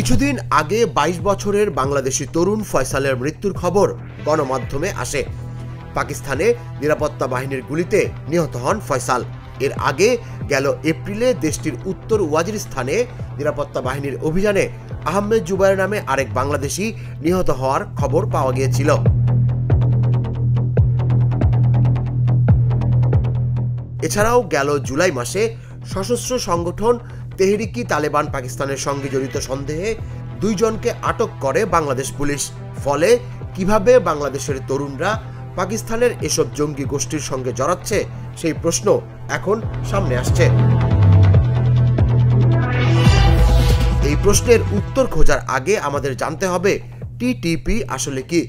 কিছুদিন আগে 22 বছরের বাংলাদেশি তরুণ ফয়সালের মৃত্যুর খবর গণমাধ্যমে আসে। পাকিস্তানে নিরাপত্তা বাহিনীর গুলিতে নিহত হন ফয়সাল। এর আগে গেল এপ্রিলে দেশটির উত্তর ওয়াজিরিস্তানে নিরাপত্তা বাহিনীর অভিযানে আহমেদ জুবায়ের নামে আরেক বাংলাদেশি নিহত হওয়ার খবর পাওয়া গিয়েছিল। এছাড়াও গেল জুলাই মাসে সশস্ত্র সংগঠন তেহরিকি তালেবান পাকিস্তানের সঙ্গে জড়িত সন্দেহে 2 জনকে আটক করে বাংলাদেশ পুলিশ। ফলে কিভাবে বাংলাদেশের তরুণরা পাকিস্তানের এসব জঙ্গি গোষ্ঠীর সঙ্গে জড়াচ্ছে সেই প্রশ্ন এখন সামনে আসছে। এই প্রশ্নের উত্তর খোঁজার আগে আমাদের জানতে হবে টিটিপি আসলে কি।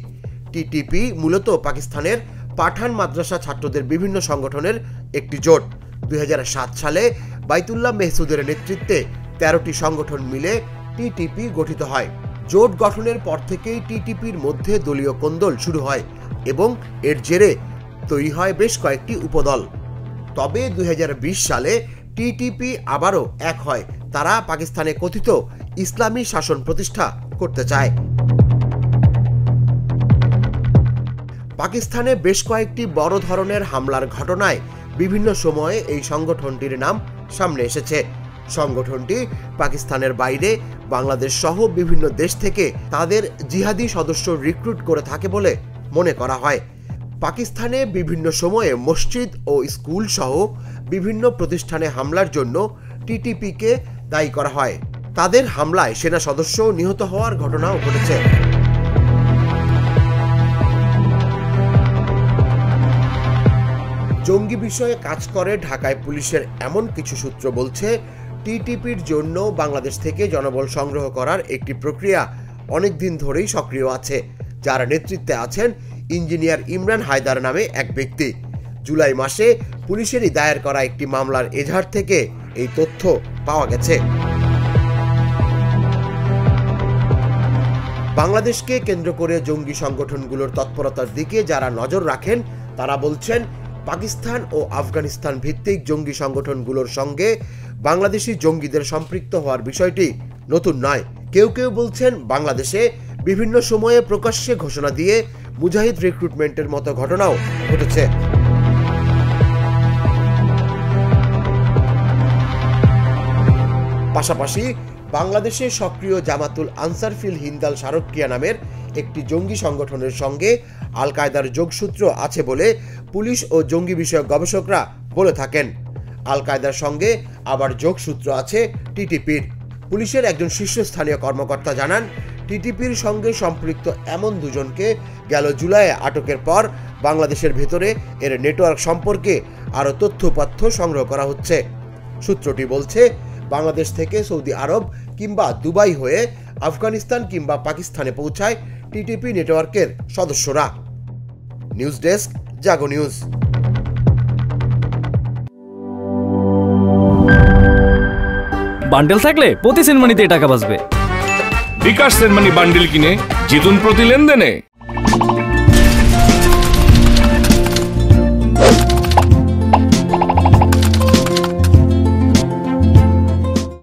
টিটিপি মূলত পাকিস্তানের পাঠান মাদ্রাসা ছাত্রদের বিভিন্ন সংগঠনের একটি জোট। 2007 সালে বাইতুল্লাহ মেহসুদের নেতৃত্বে 13টি সংগঠন মিলে টিটিপি গঠিত হয়। জোট গঠনের পর থেকেই টিটিপির মধ্যে দলীয় কোন্দল শুরু হয় এবং এর জেরে তৈরি হয় বেশ কয়েকটি উপদল। তবে 2020 সালে টিটিপি আবারও এক হয়। তারা পাকিস্তানে কথিত ইসলামী শাসন প্রতিষ্ঠা করতে চায়। পাকিস্তানে বেশ কয়েকটি বড় ধরনের হামলার ঘটনায় বিভিন্ন সময়ে এই সংগঠনটির নাম সামনে এসেছে। সংগঠনটি পাকিস্তানের বাইরে বাংলাদেশ সহ বিভিন্ন দেশ থেকে তাদের জিহাদি সদস্য রিক্রুট করে থাকে বলে মনে করা হয়। পাকিস্তানে বিভিন্ন সময়ে মসজিদ ও স্কুল সহ বিভিন্ন প্রতিষ্ঠানে হামলার জন্য টিটিপিকে দায়ী করা হয়। তাদের হামলায় সেনা সদস্য নিহত হওয়ার ঘটনাও ঘটেছে। জঙ্গি বিষয়ে কাজ করে ঢাকায় পুলিশের এমন কিছু সূত্র বলছে, টিটিপির জন্য বাংলাদেশ থেকে জনবল সংগ্রহ করার একটি প্রক্রিয়া অনেকদিন ধরেই সক্রিয় আছে, যার নেতৃত্বে আছেন ইঞ্জিনিয়ার ইমরান হায়দার নামে এক ব্যক্তি। জুলাই মাসে পুলিশেরই দায়ের করা একটি মামলার এজাহার থেকে এই তথ্য পাওয়া গেছে। বাংলাদেশকে কেন্দ্র করে জঙ্গি সংগঠনগুলোর তৎপরতার দিকে যারা নজর রাখেন তারা বলছেন, পাকিস্তান ও আফগানিস্তান ভিত্তিক জঙ্গি সংগঠনগুলোর সঙ্গে বাংলাদেশি জঙ্গিদের সম্পৃক্ত হওয়ার বিষয়টি নতুন নয়। কেউ কেউ বলছেন, বাংলাদেশে বিভিন্ন সময়ে প্রকাশ্যে ঘোষণা দিয়ে মুজাহিদ রিক্রুটমেন্টের মতো ঘটনাও ঘটেছে। পাশাপাশি বাংলাদেশে সক্রিয় জামাতুল আনসার ফিল হিন্দাল শারকিয়া নামের একটি জঙ্গি সংগঠনের সঙ্গে আল কায়দার যোগসূত্র আছে বলে পুলিশ ও জঙ্গি বিষয়ক গবেষকরা বলে থাকেন। আল কায়দার সঙ্গে আবার যোগসূত্র আছে টিটিপির। পুলিশের একজন শীর্ষস্থানীয় কর্মকর্তা জানান, টিটিপির সঙ্গে সম্পৃক্ত এমন 2 জনকে গেল জুলাইয়ে আটকের পর বাংলাদেশের ভেতরে এর নেটওয়ার্ক সম্পর্কে আরও তথ্যপাথ্য সংগ্রহ করা হচ্ছে। সূত্রটি বলছে, বাংলাদেশ থেকে সৌদি আরব কিংবা দুবাই হয়ে আফগানিস্তান কিংবা পাকিস্তানে পৌঁছায় টিটিপি নেটওয়ার্কের সদস্যরা। নিউজ ডেস্ক, জাগো নিউজ। বান্ডেল থাকলে প্রতি সেনমানিতে টাকা বাঁচবে। বিকাশ সেনমানি বান্ডেল কিনে জিতুন প্রতি লেনদেনে।